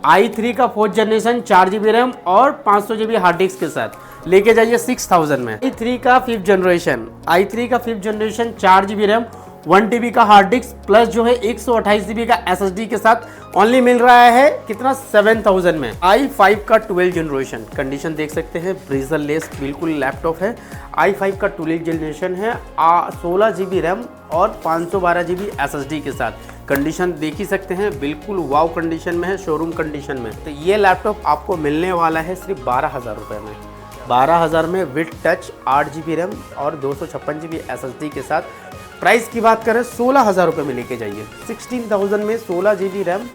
i3 का 4th generation 4 GB RAM और 500 GB hard disk के साथ लेके जाइए 6000 में। i3 का 5th generation 4 GB RAM 1 TB का हार्ड डिस्क प्लस जो है 128 GB का SSD के साथ ओनली मिल रहा है कितना 7000 में। i5 का 12th जनरेशन कंडीशन देख सकते हैं, ब्रिजल लेस बिल्कुल लैपटॉप है। i5 का 12th जनरेशन है 16 GB रैम और 512 GB SSD के साथ। कंडीशन देख ही सकते हैं, बिल्कुल वाव कंडीशन में है, शोरूम कंडीशन में। तो ये लैपटॉप आपको मिलने वाला है सिर्फ 12000 रुपये में। 12000 में विद टच 8 GB रैम और 256 GB SSD के साथ। प्राइस की बात करें 16000 रुपये में लेके जाइए। 16000 में 16 GB RAM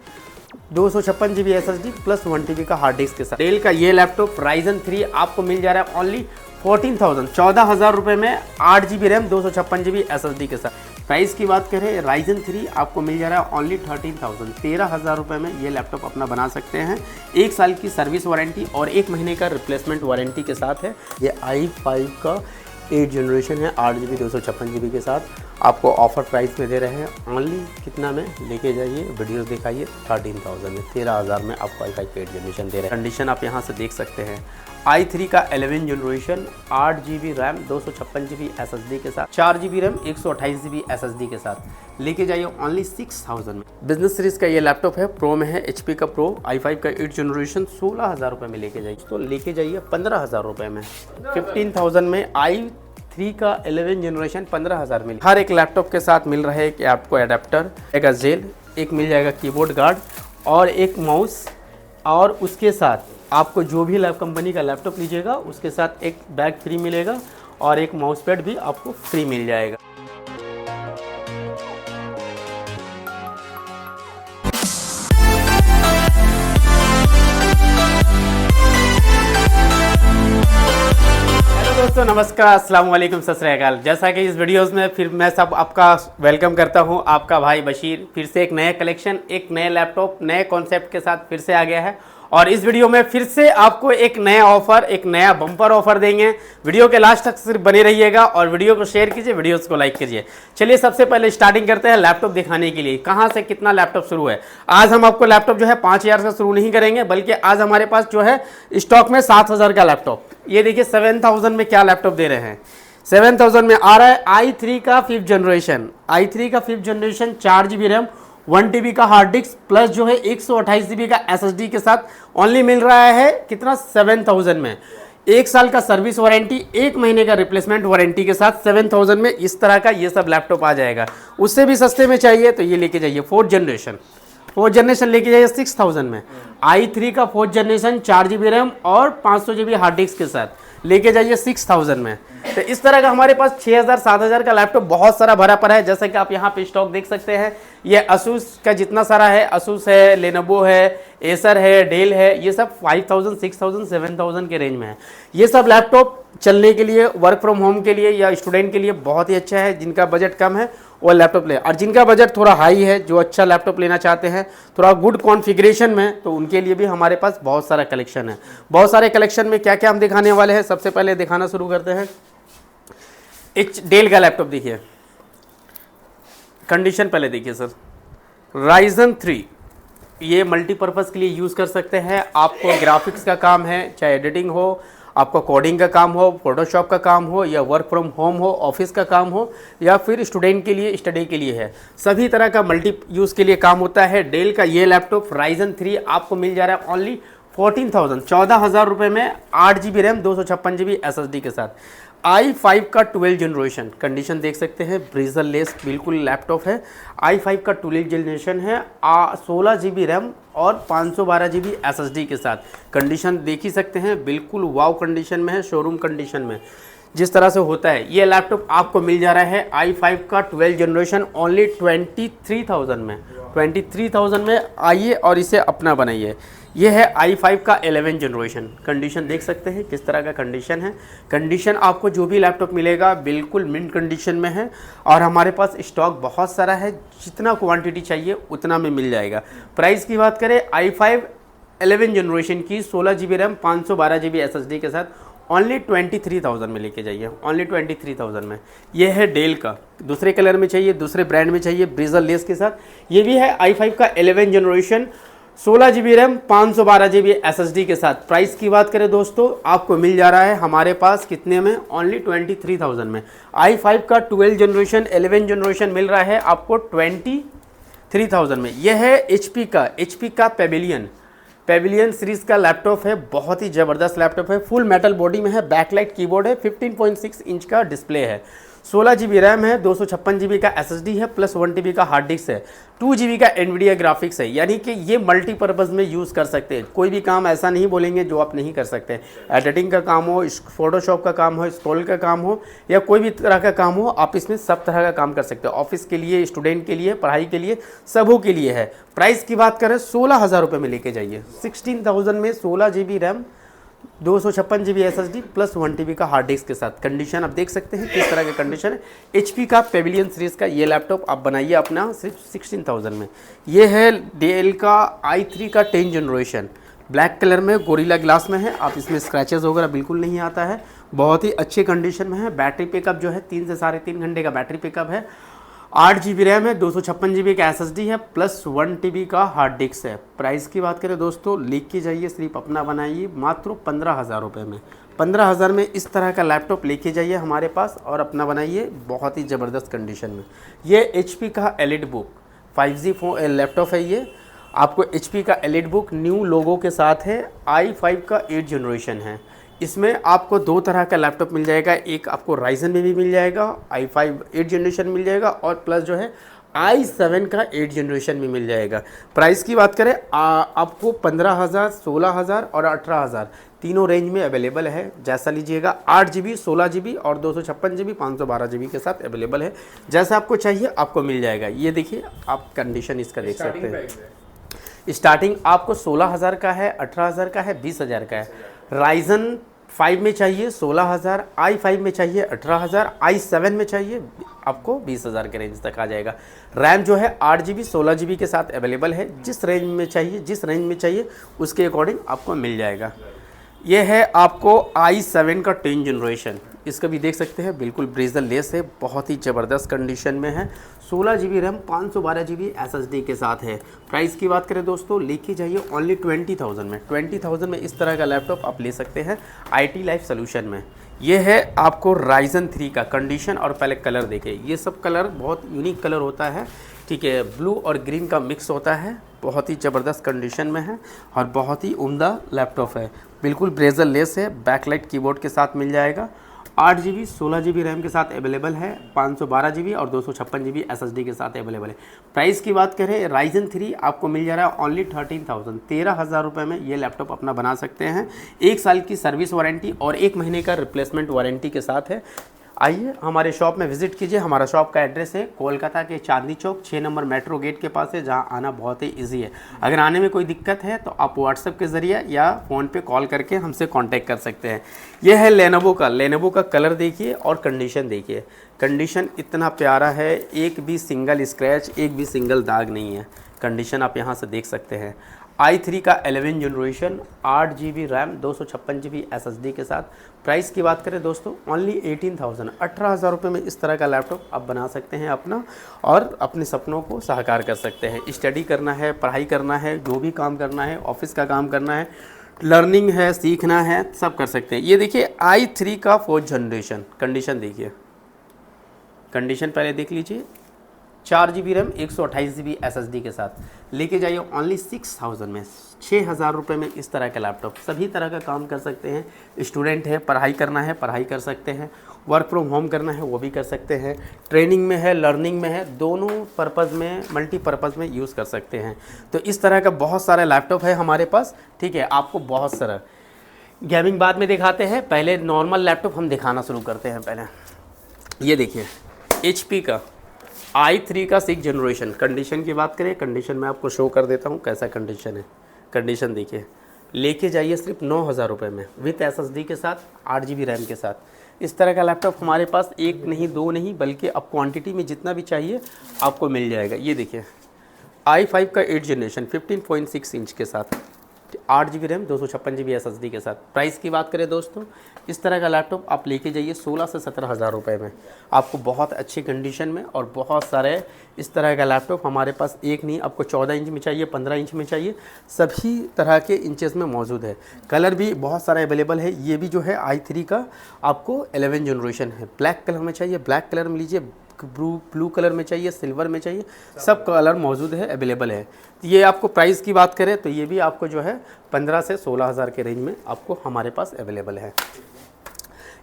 256 GB SSD plus 1 TB का हार्ड डिस्क के साथ। डेल का ये लैपटॉप Ryzen 3 आपको मिल जा रहा है ओनली 14000 रुपये में 8 GB रैम 256 GB SSD के साथ। प्राइस की बात करें Ryzen 3 आपको मिल जा रहा है ओनली 13000 रुपये में ये लैपटॉप अपना बना सकते हैं। 1 साल की सर्विस वारंटी और 1 महीने का रिप्लेसमेंट वारंटी के साथ है। ये i5 का 8 जनरेशन है 8 GB 256 GB के साथ आपको ऑफर प्राइस में दे रहे हैं। ओनली कितना में लेके जाइए, वीडियोस दिखाइए 13000 में, 13000 में आपको i5 का 8 जनरेशन दे रहे हैं। कंडीशन आप यहाँ से देख सकते हैं। i3 का 11 generation 8 GB RAM 256 GB SSD के साथ 4 GB रैम 128 GB SSD के साथ लेके जाइए ओनली 6000 में। बिजनेस सीरीज का ये लैपटॉप है, प्रो में है, HP का प्रो i5 का 8 जनरेशन 16000 रुपये में लेके जाइए। तो लेके जाइए 15000 रुपये में। 15000 में i3 का 11 जनरेशन 15000 में। हर एक लैपटॉप के साथ मिल रहा है कि आपको एडेप्टर, एक जेल, एक मिल जाएगा कीबोर्ड गार्ड और एक माउस, और उसके साथ आपको जो भी लैप कंपनी का लैपटॉप लीजिएगा उसके साथ एक बैग फ्री मिलेगा और एक माउस पैड भी आपको फ्री मिल जाएगा। दोस्तों नमस्कार, अस्सलाम वालेकुम, सत श्री अकाल। जैसा कि इस वीडियोस में फिर मैं सब आपका वेलकम करता हूं, आपका भाई बशीर फिर से एक नया कलेक्शन, एक नए लैपटॉप, नए कॉन्सेप्ट के साथ फिर से आ गया है। और इस वीडियो में फिर से आपको एक नया ऑफर, एक नया बम्पर ऑफर देंगे। वीडियो के लास्ट तक सिर्फ बने रहिएगा और वीडियो को शेयर कीजिए, वीडियोस को लाइक कीजिए। चलिए सबसे पहले स्टार्टिंग करते हैं लैपटॉप दिखाने के लिए, कहाँ से कितना लैपटॉप शुरू है। आज हम आपको लैपटॉप जो है 5000 से शुरू नहीं करेंगे, बल्कि आज हमारे पास जो है स्टॉक में 7000 का लैपटॉप। ये देखिए 7000 में क्या लैपटॉप दे रहे हैं। 7000 में आ रहा है i3 का 5th generation 4 GB RAM 1 TB का हार्ड डिस्क प्लस जो है 128 GB का SSD के साथ ओनली मिल रहा है कितना 7000 में। 1 साल का सर्विस वारंटी, 1 महीने का रिप्लेसमेंट वारंटी के साथ 7000 में इस तरह का ये सब लैपटॉप आ जाएगा। उससे भी सस्ते में चाहिए तो ये लेके जाइए 4th जनरेशन लेके जाइए 6000 में। i3 का 4th जनरेशन 4 GB रैम और 500 GB हार्ड डिस्क के साथ लेके जाइए 6000 में। तो इस तरह का हमारे पास 6000 7000 का लैपटॉप बहुत सारा भरा पड़ा है। जैसे कि आप यहाँ पे स्टॉक देख सकते हैं, ये asus का जितना सारा है, asus है, लेनोवो है, एसर है, डेल है, ये सब 5000 6000 7000 के रेंज में है। ये सब लैपटॉप चलने के लिए, वर्क फ्रॉम होम के लिए या स्टूडेंट के लिए बहुत ही अच्छा है। जिनका बजट कम है वो लैपटॉप ले, और जिनका बजट थोड़ा हाई है, जो अच्छा लैपटॉप लेना चाहते हैं थोड़ा गुड कॉन्फ़िगरेशन में, तो उनके लिए भी हमारे पास बहुत सारा कलेक्शन है। बहुत सारे कलेक्शन में क्या क्या हम दिखाने वाले हैं, सबसे पहले दिखाना शुरू करते हैं। एक डेल का लैपटॉप देखिए, कंडीशन पहले देखिए सर। Ryzen 3 ये मल्टीपर्पज़ के लिए यूज़ कर सकते हैं। आपको ग्राफिक्स का काम है, चाहे एडिटिंग हो, आपको कोडिंग का काम हो, फोटोशॉप का काम हो, या वर्क फ्रॉम होम हो, ऑफिस का काम हो, या फिर स्टूडेंट के लिए स्टडी के लिए है, सभी तरह का मल्टी यूज़ के लिए काम होता है। डेल का ये लैपटॉप Ryzen 3 आपको मिल जा रहा है ओनली 14000 रुपये में 8 GB रैम 256 GB SSD के साथ। i5 का 12 जनरेशन कंडीशन देख सकते हैं, ब्रिजल लेस बिल्कुल लैपटॉप है। i5 का 12 जनरेशन है 16 GB रैम और 512 GB SSD के साथ। कंडीशन देख ही सकते हैं, बिल्कुल वाव कंडीशन में है, शोरूम कंडीशन में जिस तरह से होता है। ये लैपटॉप आपको मिल जा रहा है i5 का 12 जनरेशन ओनली 23000 में। 23000 में आइए और इसे अपना बनाइए। ये है i5 का 11 जनरेशन। कंडीशन देख सकते हैं किस तरह का कंडीशन है। कंडीशन आपको जो भी लैपटॉप मिलेगा बिल्कुल मिंट कंडीशन में है, और हमारे पास स्टॉक बहुत सारा है, जितना क्वांटिटी चाहिए उतना में मिल जाएगा। प्राइस की बात करें i5 11 जनरेशन की 16 GB रैम 512 GB SSD के साथ ओनली 23000 में लेके जाइए, ओनली 23000 में। ये है डेल का, दूसरे कलर में चाहिए, दूसरे ब्रांड में चाहिए, ब्रिजल लेस के साथ। ये भी है i5 का 11 generation 16 GB RAM 512 GB SSD के साथ। प्राइस की बात करें दोस्तों, आपको मिल जा रहा है हमारे पास कितने में, ओनली 23,000 में। i5 का 12 जनरेशन 11 जनरेशन मिल रहा है आपको 23,000 में। यह है HP का पेविलियन सीरीज का लैपटॉप है, बहुत ही ज़बरदस्त लैपटॉप है, फुल मेटल बॉडी में है, बैकलाइट कीबोर्ड है, 15.6 इंच का डिस्प्ले है, 16 GB रैम है, 256 GB का SSD है, प्लस 1 TB का हार्ड डिस्क है, 2 GB का NVIDIA ग्राफिक्स है। यानी कि ये मल्टीपर्पज़ में यूज़ कर सकते हैं, कोई भी काम ऐसा नहीं बोलेंगे जो आप नहीं कर सकते। एडिटिंग का काम हो, फोटोशॉप का काम हो, स्क्रॉल का काम हो, या कोई भी तरह का काम हो, आप इसमें सब तरह का काम कर सकते हो। ऑफिस के लिए, स्टूडेंट के लिए, पढ़ाई के लिए, सबों के लिए है। प्राइस की बात करें 16,000 रुपये में लेके जाइए। 16,000 में 16 GB RAM, 256 GB SSD plus 1 TB का हार्ड डिस्क के साथ। कंडीशन आप देख सकते हैं किस तरह का कंडीशन है। HP का पेविलियन सीरीज़ का ये लैपटॉप आप बनाइए अपना सिर्फ 16,000 में। ये है डेल का i3 का 10 जनरेशन, ब्लैक कलर में, गोरिल्ला ग्लास में है। आप इसमें स्क्रैचेस वगैरह बिल्कुल नहीं आता है, बहुत ही अच्छे कंडीशन में है। बैटरी पिकअप जो है 3 से 3.5 घंटे का बैटरी पिकअप है। 8 GB रैम है, 256 GB का SSD है, प्लस 1 TB का हार्ड डिस्क है। प्राइस की बात करें दोस्तों, लिख के जाइए, सिर्फ अपना बनाइए मात्र 15,000 रुपये में। 15,000 में इस तरह का लैपटॉप लेके जाइए हमारे पास और अपना बनाइए बहुत ही ज़बरदस्त कंडीशन में। ये HP का एलिट बुक 5G लैपटॉप है। ये आपको HP का एलिट बुक न्यू लोगो के साथ है। i5 का 8 जनरेशन है। इसमें आपको 2 तरह का लैपटॉप मिल जाएगा, एक आपको राइजन में भी मिल जाएगा, i5 8 जनरेशन मिल जाएगा, और प्लस जो है i7 का 8 जनरेशन में मिल जाएगा। प्राइस की बात करें आपको 15,000, 16,000 और 18,000 तीनों रेंज में अवेलेबल है, जैसा लीजिएगा। 8 GB, 16 GB और 256 GB 512 GB के साथ अवेलेबल है। जैसा आपको चाहिए आपको मिल जाएगा। ये देखिए, आप कंडीशन इसका देख सकते हैं। स्टार्टिंग आपको 16,000 का है, 18,000 का है, 20,000 का है। राइजन 5 में चाहिए 16,000, i5 में चाहिए 18,000, i7 में चाहिए आपको 20,000 के रेंज तक आ जाएगा। रैम जो है 8 GB 16 GB के साथ अवेलेबल है। जिस रेंज में चाहिए उसके अकॉर्डिंग आपको मिल जाएगा। ये है आपको i7 का 10 जनरेशन, इसका भी देख सकते हैं, बिल्कुल ब्रेजल लेस है, बहुत ही ज़बरदस्त कंडीशन में है। 16 GB रैम 512 GB SSD के साथ है। प्राइस की बात करें दोस्तों, लेके जाइए ओनली 20,000 में। 20,000 में इस तरह का लैपटॉप आप ले सकते हैं IT लाइफ सोल्यूशन में। ये है आपको राइजन 3 का कंडीशन, और पहले कलर देखिए, ये सब कलर बहुत यूनिक कलर होता है, ठीक है, ब्लू और ग्रीन का मिक्स होता है, बहुत ही ज़बरदस्त कंडीशन में है और बहुत ही उम्दा लैपटॉप है, बिल्कुल ब्रेजल लेस है, बैकलाइट कीबोर्ड के साथ मिल जाएगा। 8 GB 16 GB रैम के साथ अवेलेबल है, 512 GB और 256 GB SSD के साथ अवेलेबल है। प्राइस की बात करें, राइजन 3 आपको मिल जा रहा है ओनली 13,000, 13,000 रुपये में ये लैपटॉप अपना बना सकते हैं। 1 साल की सर्विस वारंटी और 1 महीने का रिप्लेसमेंट वारंटी के साथ है। आइए हमारे शॉप में विजिट कीजिए। हमारा शॉप का एड्रेस है कोलकाता के Chandni Chowk 6 number metro gate के पास है, जहां आना बहुत ही इजी है। अगर आने में कोई दिक्कत है तो आप व्हाट्सएप के ज़रिए या फ़ोन पे कॉल करके हमसे कांटेक्ट कर सकते हैं। यह है लेनोवो का कलर देखिए और कंडीशन देखिए, कंडीशन इतना प्यारा है, एक भी सिंगल स्क्रैच, एक भी सिंगल दाग नहीं है। कंडीशन आप यहाँ से देख सकते हैं। i3 का 11 generation, 8 GB RAM, 256 GB SSD के साथ। प्राइस की बात करें दोस्तों, ओनली 18,000, 18,000 रुपये में इस तरह का लैपटॉप आप बना सकते हैं अपना, और अपने सपनों को साकार कर सकते हैं। स्टडी करना है, पढ़ाई करना है, जो भी काम करना है, ऑफिस का काम करना है, लर्निंग है, सीखना है, सब कर सकते हैं। ये देखिए i3 का 4th जनरेशन, कंडीशन देखिए, कंडीशन पहले देख लीजिए। 4 GB रैम, 128 GB SSD के साथ लेके जाइए ओनली 6,000 में, 6,000 रुपये में इस तरह का लैपटॉप। सभी तरह का काम कर सकते हैं। स्टूडेंट है, पढ़ाई करना है, पढ़ाई कर सकते हैं, वर्क फ्रॉम होम करना है वो भी कर सकते हैं, ट्रेनिंग में है, लर्निंग में है, दोनों पर्पज़ में, मल्टीपर्पज़ में यूज़ कर सकते हैं। तो इस तरह का बहुत सारा लैपटॉप है हमारे पास, ठीक है, आपको बहुत सारा। गेमिंग बाद में दिखाते हैं, पहले नॉर्मल लैपटॉप हम दिखाना शुरू करते हैं। पहले ये देखिए HP का i3 का 6 जनरेशन। कंडीशन की बात करें, कंडीशन मैं आपको शो कर देता हूँ कैसा कंडीशन है। कंडीशन देखिए, लेके जाइए सिर्फ 9,000 रुपये में विथ SSD के साथ, 8 GB रैम के साथ। इस तरह का लैपटॉप हमारे पास एक नहीं, दो नहीं, बल्कि अब क्वांटिटी में जितना भी चाहिए आपको मिल जाएगा। ये देखिए i5 का 8 जनरेशन 15.6 इंच के साथ, 8 GB रैम 256 GB SSD के साथ। प्राइस की बात करें दोस्तों, इस तरह का लैपटॉप आप लेके जाइए 16 से 17 हज़ार रुपये में, आपको बहुत अच्छी कंडीशन में और बहुत सारे इस तरह का लैपटॉप हमारे पास एक नहीं, आपको 14 इंच में चाहिए, 15 इंच में चाहिए, सभी तरह के इंचेस में मौजूद है। कलर भी बहुत सारा अवेलेबल है। ये भी जो है i3 का आपको 11 जनरेशन है। ब्लैक कलर में चाहिए ब्लैक कलर में लीजिए, ब्लू कलर में चाहिए, सिल्वर में चाहिए, सब कलर मौजूद है, अवेलेबल है। ये आपको प्राइस की बात करें तो ये भी आपको जो है 15 से 16 हज़ार के रेंज में आपको हमारे पास अवेलेबल है।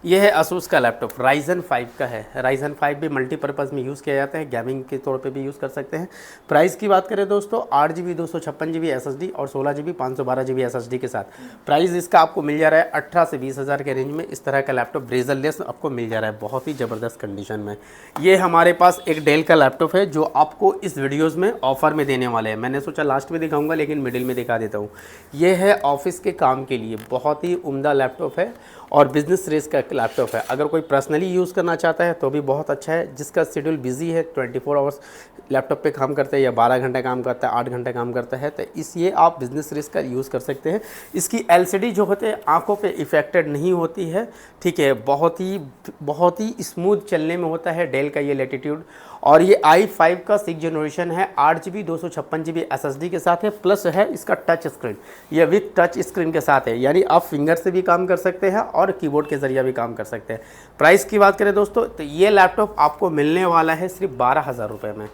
ये है Asus का लैपटॉप, Ryzen 5 का है। Ryzen 5 भी मल्टीपर्पज़ में यूज़ किया जाता है, गेमिंग के तौर पे भी यूज़ कर सकते हैं। प्राइस की बात करें दोस्तों, 8GB 256GB SSD और 16GB 512GB SSD के साथ प्राइस इसका आपको मिल जा रहा है 18 से 20 हज़ार के रेंज में। इस तरह का लैपटॉप ब्रेजरलेस आपको मिल जा रहा है बहुत ही ज़बरदस्त कंडीशन में। ये हमारे पास एक डेल का लैपटॉप है जो आपको इस वीडियोज़ में ऑफ़र में देने वाले हैं। मैंने सोचा लास्ट में दिखाऊँगा लेकिन मिडिल में दिखा देता हूँ। ये है ऑफिस के काम के लिए बहुत ही उम्दा लैपटॉप है और बिज़नेस रेस का लैपटॉप है। अगर कोई पर्सनली यूज़ करना चाहता है तो भी बहुत अच्छा है। जिसका शेड्यूल बिजी है, 24 आवर्स लैपटॉप पे काम करता है या 12 घंटे काम करता है, 8 घंटे काम करता है, तो इसलिए आप बिज़नेस रेस का यूज़ कर सकते हैं। इसकी LCD जो होते हैं आँखों पे इफेक्टेड नहीं होती है, ठीक है, बहुत ही स्मूथ चलने में होता है डेल का ये लैटिट्यूड। और ये i5 का 6 जनरेशन है, 8GB 256GB SSD के साथ है, प्लस है इसका टच स्क्रीन, ये विथ टच स्क्रीन के साथ है, यानी आप फिंगर से भी काम कर सकते हैं और कीबोर्ड के ज़रिए भी काम कर सकते हैं। प्राइस की बात करें दोस्तों तो ये लैपटॉप आपको मिलने वाला है सिर्फ 12 हज़ार रुपये में।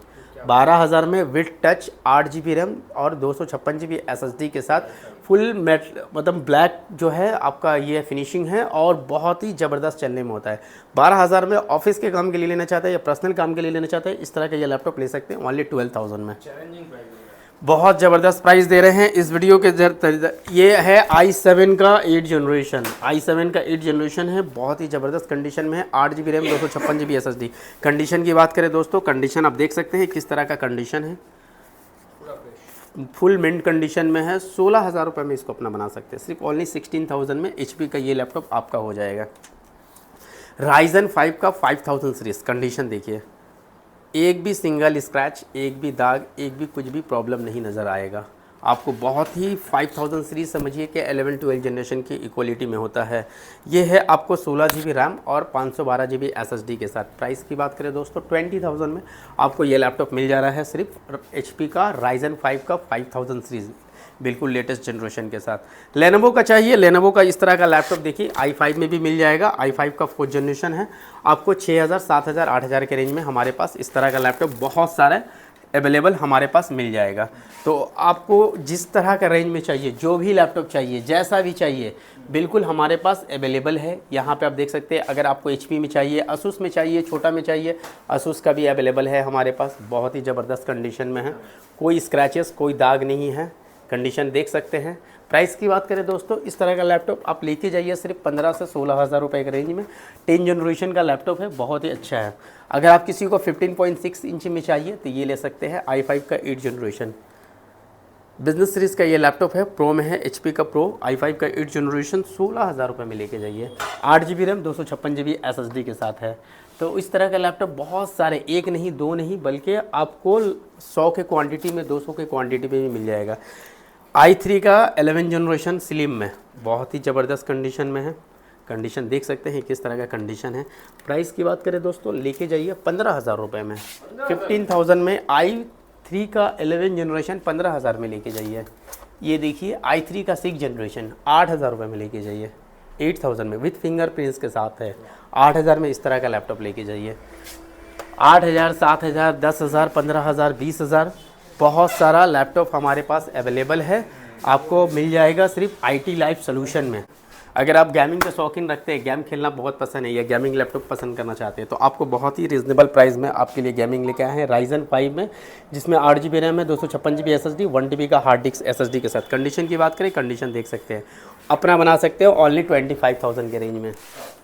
12 हज़ार में विथ टच 8GB रैम और 256GB SSD के साथ फुल मतलब ब्लैक जो है आपका ये फिनिशिंग है और बहुत ही ज़बरदस्त चलने में होता है। 12 हज़ार में ऑफिस के काम के लिए लेना चाहते हैं या पर्सनल काम के लिए लेना चाहते हैं, इस तरह का ये लैपटॉप ले सकते हैं ओनली 12,000 में। बहुत ज़बरदस्त प्राइस दे रहे हैं इस वीडियो के ये है i7 का 8 जनरेशन, i7 का 8 जनरेशन है, बहुत ही ज़बरदस्त कंडीशन में है। 8GB RAM 256GB SSD। Condition की बात करें दोस्तों, कंडीशन आप देख सकते हैं किस तरह का कंडीशन है, फुल मिंट कंडीशन में है। 16 हज़ार रुपये में इसको अपना बना सकते हैं, सिर्फ ओनली 16,000 में HP का ये लैपटॉप आपका हो जाएगा। Ryzen 5 का 5000 सीरीज़, कंडीशन देखिए, एक भी सिंगल स्क्रैच, एक भी दाग, एक भी कुछ भी प्रॉब्लम नहीं नज़र आएगा आपको। बहुत ही 5000 सीरीज़ समझिए कि 11-12 जनरेशन की इक्वलिटी में होता है। ये है आपको 16GB रैम और 512GB SSD के साथ। प्राइस की बात करें दोस्तों 20,000 में आपको ये लैपटॉप मिल जा रहा है, सिर्फ HP का Ryzen 5 का 5000 सीरीज़, बिल्कुल लेटेस्ट जनरेशन के साथ। लेनोवो का चाहिए, लेनोवो का इस तरह का लैपटॉप देखिए i5 में भी मिल जाएगा। i5 का 4th जनरेशन है, आपको 6000, 7000, 8000 के रेंज में हमारे पास इस तरह का लैपटॉप बहुत सारे अवेलेबल हमारे पास मिल जाएगा। तो आपको जिस तरह का रेंज में चाहिए, जो भी लैपटॉप चाहिए, जैसा भी चाहिए, बिल्कुल हमारे पास अवेलेबल है। यहाँ पे आप देख सकते हैं, अगर आपको HP में चाहिए, Asus में चाहिए, छोटा में चाहिए, Asus का भी अवेलेबल है हमारे पास, बहुत ही ज़बरदस्त कंडीशन में है, कोई स्क्रैचेस, कोई दाग नहीं है, कंडीशन देख सकते हैं। प्राइस की बात करें दोस्तों, इस तरह का लैपटॉप आप लेके जाइए सिर्फ 15 से 16 हज़ार रुपये के रेंज में। 10 जनरेशन का लैपटॉप है, बहुत ही अच्छा है। अगर आप किसी को 15.6 इंच में चाहिए तो ये ले सकते हैं, i5 का 8 जनरेशन बिजनेस सीरीज़ का ये लैपटॉप है, प्रो में है, HP का प्रो, i5 का 8 जनरेशन, 16 हज़ार रुपये में लेके जाइए। 8GB रैम 256GB SSD के साथ है। तो इस तरह का लैपटॉप बहुत सारे, एक नहीं, दो नहीं, बल्कि आपको 100 के क्वांटिटी में, 200 के क्वांटिटी में भी मिल जाएगा। i3 का 11 जनरेशन स्लिम में, बहुत ही ज़बरदस्त कंडीशन में है, कंडीशन देख सकते हैं किस तरह का कंडीशन है। प्राइस की बात करें दोस्तों, लेके जाइए 15 हज़ार रुपये में, 15,000 में i3 का 11 जनरेशन 15 हज़ार में लेके जाइए। ये देखिए i3 का 6 जनरेशन 8 हज़ार रुपये में लेके जाइए, 8000 में विथ फिंगरप्रिंट्स के साथ है। 8 हज़ार में इस तरह का लैपटॉप लेके जाइए। 8 हज़ार, 7 हज़ार, 10 हज़ार, 15 हज़ार, 20 हज़ार, बहुत सारा लैपटॉप हमारे पास अवेलेबल है, आपको मिल जाएगा सिर्फ IT लाइफ सॉल्यूशन में। अगर आप गेमिंग के शौकीन रखते हैं, गेम खेलना बहुत पसंद है या गेमिंग लैपटॉप पसंद करना चाहते हैं, तो आपको बहुत ही रीज़नेबल प्राइस में आपके लिए गेमिंग लेके आए हैं Ryzen 5 में, जिसमें 8GB रैम है, 256GB SSD, 1TB का हार्ड डिस्क SSD के साथ। कंडीशन की बात करें, कंडीशन देख सकते हैं, अपना बना सकते हो ओनली 25,000 के रेंज में।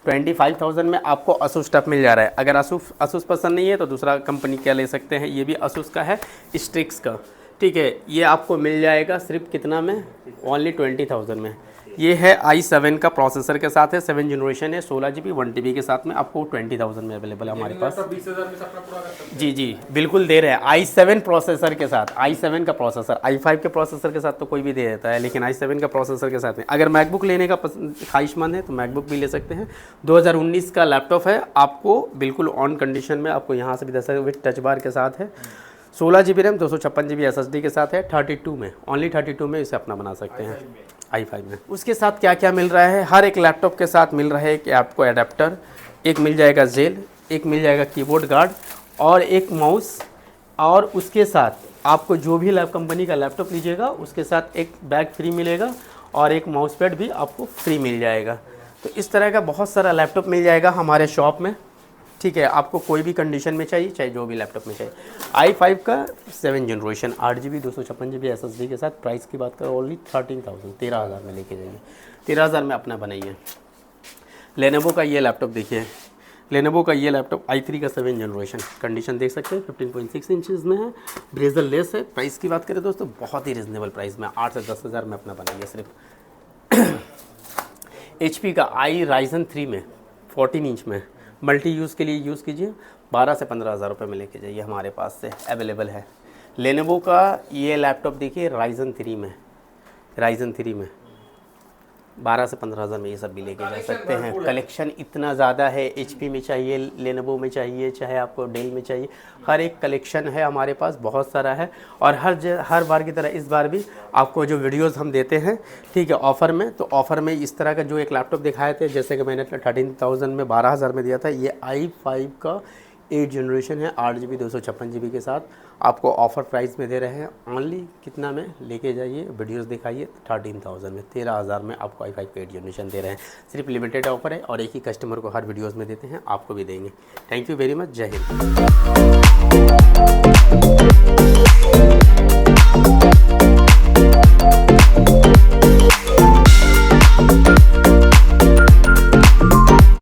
25,000 में आपको Asus टफ मिल जा रहा है। अगर Asus पसंद नहीं है तो दूसरा कंपनी क्या ले सकते हैं, ये भी Asus का है, Strix का, ठीक है। ये आपको मिल जाएगा सिर्फ कितना में, ओनली 20,000 में। ये है i7 का प्रोसेसर के साथ है, 7 जनरेशन है, 16 GB 1 TB के साथ में आपको 20,000 में अवेलेबल है हमारे पास। 20,000 में अपना पूरा कर सकते जी जी बिल्कुल दे रहे हैं। i7 प्रोसेसर के साथ, i7 का प्रोसेसर, i5 के प्रोसेसर के साथ तो कोई भी दे देता है, लेकिन i7 का प्रोसेसर के साथ में अगर मैकबुक लेने का ख्वाहिशमंद है तो मैकबुक भी ले सकते हैं। 2019 का लैपटॉप है, आपको बिल्कुल ऑन कंडीशन में आपको यहाँ से भी दे सकते विद टच बार के साथ है। 16 GB रैम 256 GB SSD के साथ है, 32 में, ओनली 32 में इसे अपना बना सकते हैं i5 में। उसके साथ क्या क्या मिल रहा है, हर एक लैपटॉप के साथ मिल रहा है कि आपको एडेप्टर, एक मिल जाएगा जेल, एक मिल जाएगा कीबोर्ड गार्ड और एक माउस, और उसके साथ आपको जो भी कंपनी का लैपटॉप लीजिएगा उसके साथ एक बैग फ्री मिलेगा और एक माउस पैड भी आपको फ्री मिल जाएगा। तो इस तरह का बहुत सारा लैपटॉप मिल जाएगा हमारे शॉप में, ठीक है। आपको कोई भी कंडीशन में चाहिए, चाहे जो भी लैपटॉप में चाहिए। i5 का 7 जनरेशन 8 GB 256 GB SSD के साथ, प्राइस की बात करो ओनली 13,000 में लेके जाइए, 13,000 में अपना बनाइए। लेनोवो का ये लैपटॉप देखिए, लेनोवो का ये लैपटॉप i3 का 7 जनरेशन, कंडीशन देख सकते हैं 15.6 इंचज़ में है, ब्रेजर लेस है। प्राइस की बात करें दोस्तों बहुत ही रिजनेबल प्राइस में, 8 से 10,000 में अपना बनाइए सिर्फ। HP का Ryzen 3 में 14 इंच में मल्टी यूज़ के लिए यूज़ कीजिए, 12 से 15,000 रुपये में लेके जाइए, हमारे पास से अवेलेबल है। लेनोवो का ये लैपटॉप देखिए Ryzen 3 में, Ryzen 3 में 12 से 15,000 में ये सब भी लेके जा सकते हैं। कलेक्शन इतना ज़्यादा है, HP में चाहिए, लेनोवो में चाहिए, चाहे आपको डेल में चाहिए, हर एक कलेक्शन है हमारे पास, बहुत सारा है। और हर बार की तरह इस बार भी आपको जो वीडियोस हम देते हैं, ठीक है, ऑफ़र में, तो ऑफ़र में इस तरह का जो एक लैपटॉप दिखाए थे, जैसे कि मैंने 13,000 में 12,000 में दिया था, ये i5 का 8 जनरेशन है, 8 GB 256 GB के साथ आपको ऑफ़र प्राइस में दे रहे हैं। ओनली कितना में लेके जाइए, वीडियोस दिखाइए, 13,000 में, 13,000 में आपको i5 का 8 जनरेशन दे रहे हैं। सिर्फ लिमिटेड ऑफर है और एक ही कस्टमर को हर वीडियोस में देते हैं, आपको भी देंगे। थैंक यू वेरी मच, जय हिंद।